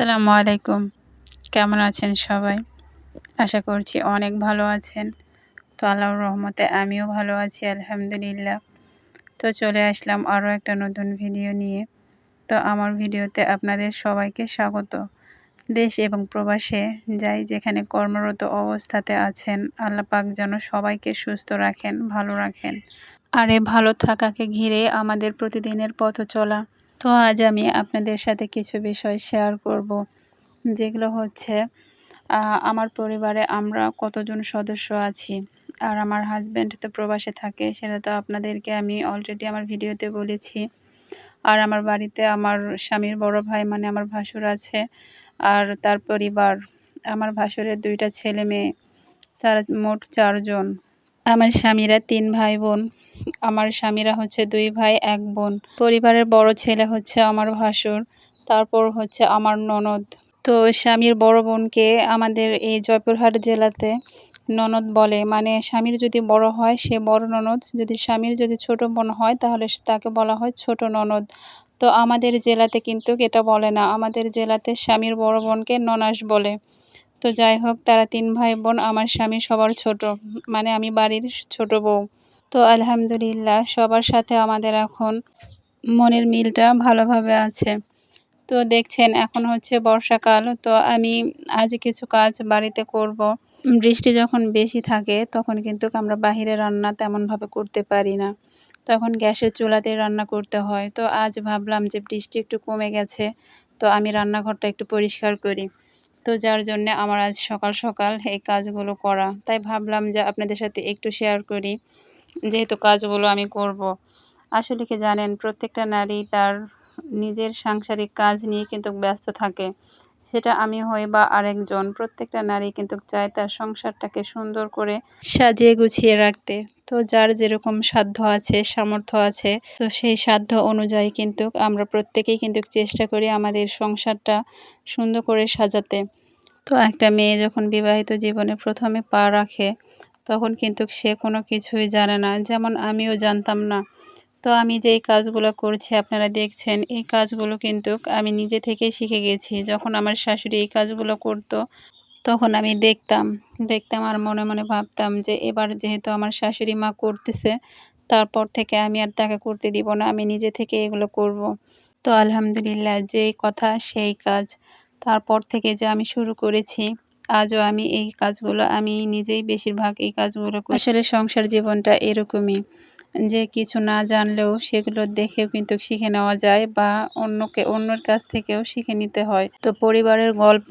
আসসালামু আলাইকুম। কেমন আছেন সবাই? আশা করছি অনেক ভালো আছেন। তো আল্লাহর রহমতে আমিও ভালো আছি আলহামদুলিল্লাহ। তো চলে আসলাম আরও একটা নতুন ভিডিও নিয়ে। তো আমার ভিডিওতে আপনাদের সবাইকে স্বাগত। দেশ এবং প্রবাসে যাই যেখানে কর্মরত অবস্থাতে আছেন, আল্লাহ পাক যেন সবাইকে সুস্থ রাখেন, ভালো রাখেন। আর এই ভালো থাকাকে ঘিরে আমাদের প্রতিদিনের পথ চলা। তো আজ আমি আপনাদের সাথে কিছু বিষয় শেয়ার করব, যেগুলো হচ্ছে আমার পরিবারে আমরা কতজন সদস্য আছি। আর আমার হাজব্যান্ড তো প্রবাসে থাকে, সেটা তো আপনাদেরকে আমি অলরেডি আমার ভিডিওতে বলেছি। আর আমার বাড়িতে আমার স্বামীর বড় ভাই মানে আমার ভাসুর আছে, আর তার পরিবার, আমার ভাসুরের 2টা ছেলে মেয়ে, তারা মোট 4 জন। আমার স্বামীরা 3 ভাই বোন, আমার স্বামীরা হচ্ছে 2 ভাই 1 বোন। পরিবারের বড় ছেলে হচ্ছে আমার ভাসুর, তারপর হচ্ছে আমার ননদ। তো স্বামীর বড় বোনকে আমাদের এই জয়পুরহাট জেলাতে ননদ বলে, মানে স্বামীর যদি বড় হয় সে বড় ননদ, যদি স্বামীর যদি ছোট বোন হয় তাহলে তাকে বলা হয় ছোট ননদ। তো আমাদের জেলাতে কিন্তু এটা বলে না, আমাদের জেলাতে স্বামীর বড় বোনকে ননাস বলে। তো যাই হোক, তারা 3 ভাই বোন, আমার স্বামী সবার ছোট, মানে আমি বাড়ির ছোট বউ। তো আলহামদুলিল্লাহ সবার সাথে আমাদের এখন মনের মিলটা ভালোভাবে আছে। তো দেখছেন এখন হচ্ছে বর্ষাকাল, তো আমি আজ কিছু কাজ বাড়িতে করব। বৃষ্টি যখন বেশি থাকে তখন কিন্তু আমরা বাহিরে রান্না তেমনভাবে করতে পারি না, তখন গ্যাসের চুলাতেই রান্না করতে হয়। তো আজ ভাবলাম যে বৃষ্টি একটু কমে গেছে, তো আমি রান্নাঘরটা একটু পরিষ্কার করি। তো যার জন্যে আমার আজ সকাল সকাল এই কাজগুলো করা, তাই ভাবলাম যে আপনাদের সাথে একটু শেয়ার করি, যেহেতু কাজগুলো আমি করব। আসলে কি জানেন, প্রত্যেকটা নারী তার নিজের সাংসারিক কাজ নিয়ে কিন্তু ব্যস্ত থাকে, সেটা আমি হই বা আরেকজন, প্রত্যেকটা নারী কিন্তু চায় তার সংসারটাকে সুন্দর করে সাজিয়ে গুছিয়ে রাখতে। তো যার যেরকম সাধ্য আছে, সামর্থ্য আছে, তো সেই সাধ্য অনুযায়ী কিন্তু আমরা প্রত্যেকেই কিন্তু চেষ্টা করি আমাদের সংসারটা সুন্দর করে সাজাতে। তো একটা মেয়ে যখন বিবাহিত জীবনে প্রথমে পা রাখে, তখন কিন্তু সে কোনো কিছুই জানে না, যেমন আমিও জানতাম না। তো আমি যে এই কাজগুলো করছি আপনারা দেখছেন, এই কাজগুলো কিন্তু আমি নিজে থেকেই শিখে গেছি। যখন আমার শাশুড়ি এই কাজগুলো করতো, তখন আমি দেখতাম দেখতাম আর মনে মনে ভাবতাম যে এবার যেহেতু আমার শাশুড়ি মা করতেছে, তারপর থেকে আমি আর তাকে করতে দিব না, আমি নিজে থেকে এগুলো করব। তো আলহামদুলিল্লাহ, যেই কথা সেই কাজ। তারপর থেকে যে আমি শুরু করেছি, আজও আমি এই কাজগুলো আমি নিজেই বেশিরভাগ এই কাজগুলো করি। আসলে সংসার জীবনটা এরকমই, যে কিছু না জানলেও সেগুলো দেখেও কিন্তু শিখে নেওয়া যায়, বা অন্যের কাছ থেকেও শিখে নিতে হয়। তো পরিবারের গল্প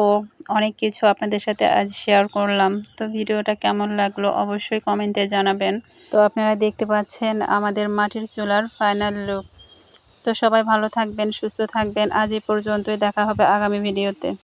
অনেক কিছু আপনাদের সাথে আজ শেয়ার করলাম। তো ভিডিওটা কেমন লাগলো অবশ্যই কমেন্টে জানাবেন। তো আপনারা দেখতে পাচ্ছেন আমাদের মাটির চুলার ফাইনাল লুক। তো সবাই ভালো থাকবেন, সুস্থ থাকবেন। আজ এই পর্যন্তই, দেখা হবে আগামী ভিডিওতে।